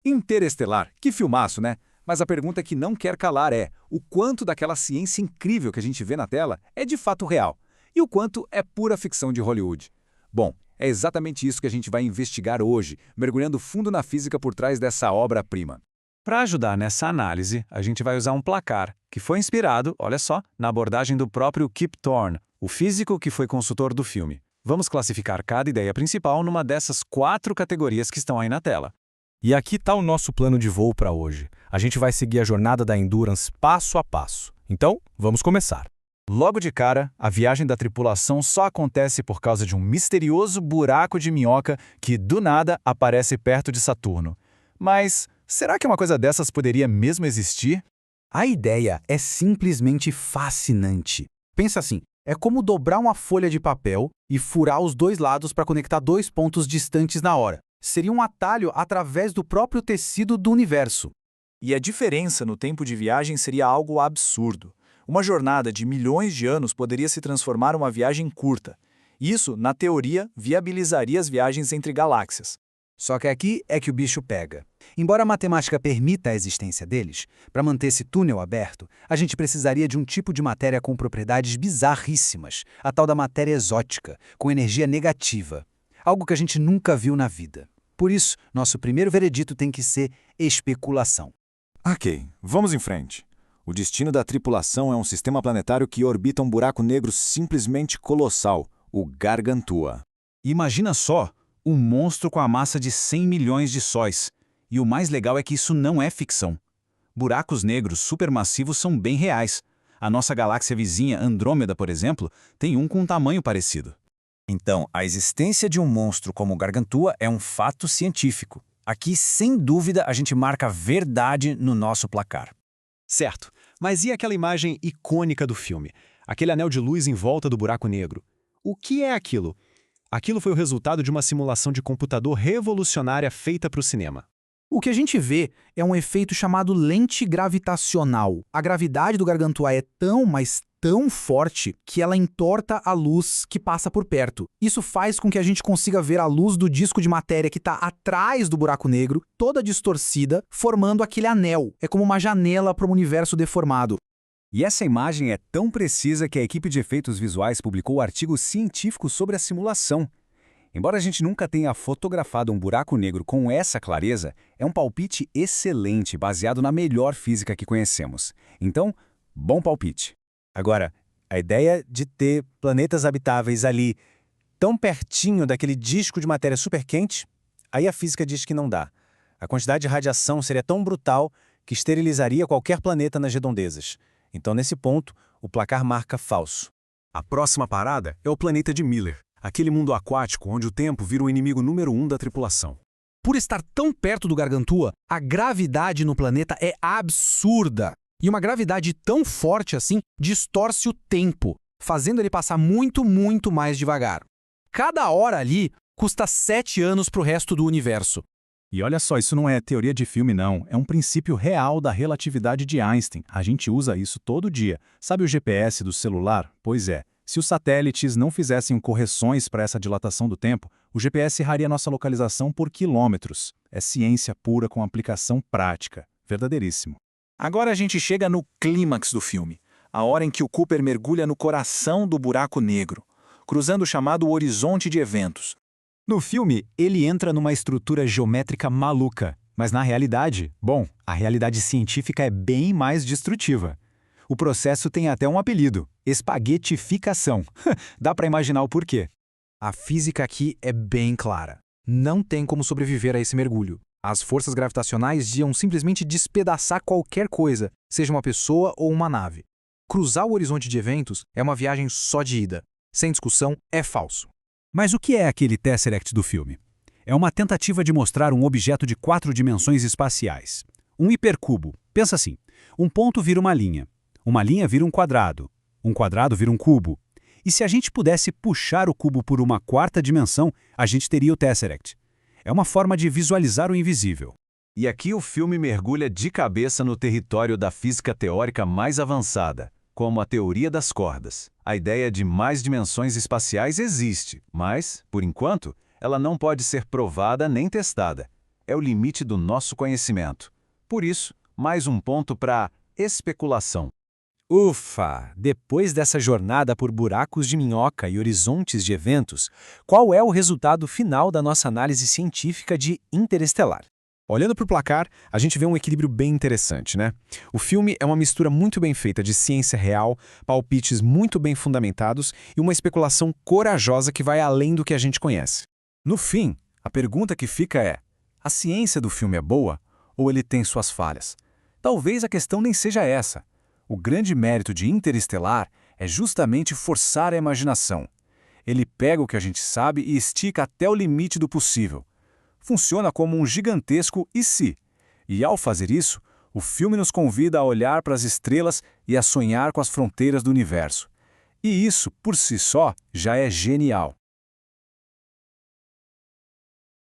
Interestelar, que filmaço, né? Mas a pergunta que não quer calar é: o quanto daquela ciência incrível que a gente vê na tela é de fato real? E o quanto é pura ficção de Hollywood? Bom, é exatamente isso que a gente vai investigar hoje, mergulhando fundo na física por trás dessa obra-prima. Para ajudar nessa análise, a gente vai usar um placar, que foi inspirado, olha só, na abordagem do próprio Kip Thorne, o físico que foi consultor do filme. Vamos classificar cada ideia principal numa dessas 4 categorias que estão aí na tela. E aqui está o nosso plano de voo para hoje. A gente vai seguir a jornada da Endurance passo a passo. Então, vamos começar. Logo de cara, a viagem da tripulação só acontece por causa de um misterioso buraco de minhoca que, do nada, aparece perto de Saturno. Mas será que uma coisa dessas poderia mesmo existir? A ideia é simplesmente fascinante. Pensa assim, é como dobrar uma folha de papel e furar os dois lados para conectar 2 pontos distantes na hora. Seria um atalho através do próprio tecido do universo. E a diferença no tempo de viagem seria algo absurdo. Uma jornada de milhões de anos poderia se transformar em uma viagem curta. Isso, na teoria, viabilizaria as viagens entre galáxias. Só que aqui é que o bicho pega. Embora a matemática permita a existência deles, para manter esse túnel aberto, a gente precisaria de um tipo de matéria com propriedades bizarríssimas, a tal da matéria exótica, com energia negativa. Algo que a gente nunca viu na vida. Por isso, nosso primeiro veredito tem que ser especulação. Ok, vamos em frente. O destino da tripulação é um sistema planetário que orbita um buraco negro simplesmente colossal, o Gargantua. Imagina só, um monstro com a massa de 100 milhões de sóis. E o mais legal é que isso não é ficção. Buracos negros supermassivos são bem reais. A nossa galáxia vizinha, Andrômeda, por exemplo, tem um com um tamanho parecido. Então, a existência de um monstro como o Gargantua é um fato científico. Aqui, sem dúvida, a gente marca verdade no nosso placar. Certo, mas e aquela imagem icônica do filme? Aquele anel de luz em volta do buraco negro. O que é aquilo? Aquilo foi o resultado de uma simulação de computador revolucionária feita para o cinema. O que a gente vê é um efeito chamado lente gravitacional. A gravidade do Gargantua é tão, mas tão forte que ela entorta a luz que passa por perto. Isso faz com que a gente consiga ver a luz do disco de matéria que está atrás do buraco negro, toda distorcida, formando aquele anel. É como uma janela para um universo deformado. E essa imagem é tão precisa que a equipe de efeitos visuais publicou artigos científicos sobre a simulação. Embora a gente nunca tenha fotografado um buraco negro com essa clareza, é um palpite excelente, baseado na melhor física que conhecemos. Então, bom palpite. Agora, a ideia de ter planetas habitáveis ali, tão pertinho daquele disco de matéria superquente, aí a física diz que não dá. A quantidade de radiação seria tão brutal que esterilizaria qualquer planeta nas redondezas. Então, nesse ponto, o placar marca falso. A próxima parada é o planeta de Miller, aquele mundo aquático onde o tempo vira o inimigo número 1 da tripulação. Por estar tão perto do Gargantua, a gravidade no planeta é absurda. E uma gravidade tão forte assim distorce o tempo, fazendo ele passar muito, muito mais devagar. Cada hora ali custa 7 anos para o resto do universo. E olha só, isso não é teoria de filme não, é um princípio real da relatividade de Einstein. A gente usa isso todo dia. Sabe o GPS do celular? Pois é. Se os satélites não fizessem correções para essa dilatação do tempo, o GPS erraria nossa localização por quilômetros. É ciência pura com aplicação prática. Verdadeiríssimo. Agora a gente chega no clímax do filme, a hora em que o Cooper mergulha no coração do buraco negro, cruzando o chamado horizonte de eventos. No filme, ele entra numa estrutura geométrica maluca, mas na realidade, bom, a realidade científica é bem mais destrutiva. O processo tem até um apelido, espaguetificação. Dá para imaginar o porquê. A física aqui é bem clara. Não tem como sobreviver a esse mergulho. As forças gravitacionais iam simplesmente despedaçar qualquer coisa, seja uma pessoa ou uma nave. Cruzar o horizonte de eventos é uma viagem só de ida. Sem discussão, é falso. Mas o que é aquele Tesseract do filme? É uma tentativa de mostrar um objeto de 4 dimensões espaciais. Um hipercubo. Pensa assim, um ponto vira uma linha vira um quadrado vira um cubo. E se a gente pudesse puxar o cubo por uma 4ª dimensão, a gente teria o Tesseract. É uma forma de visualizar o invisível. E aqui o filme mergulha de cabeça no território da física teórica mais avançada, como a teoria das cordas. A ideia de mais dimensões espaciais existe, mas, por enquanto, ela não pode ser provada nem testada. é o limite do nosso conhecimento. Por isso, mais um ponto para especulação. Ufa! Depois dessa jornada por buracos de minhoca e horizontes de eventos, qual é o resultado final da nossa análise científica de Interestelar? Olhando para o placar, a gente vê um equilíbrio bem interessante, né? O filme é uma mistura muito bem feita de ciência real, palpites muito bem fundamentados e uma especulação corajosa que vai além do que a gente conhece. No fim, a pergunta que fica é: a ciência do filme é boa ou ele tem suas falhas? Talvez a questão nem seja essa. O grande mérito de Interestelar é justamente forçar a imaginação. Ele pega o que a gente sabe e estica até o limite do possível. Funciona como um gigantesco "e se?". E ao fazer isso, o filme nos convida a olhar para as estrelas e a sonhar com as fronteiras do universo. E isso, por si só, já é genial.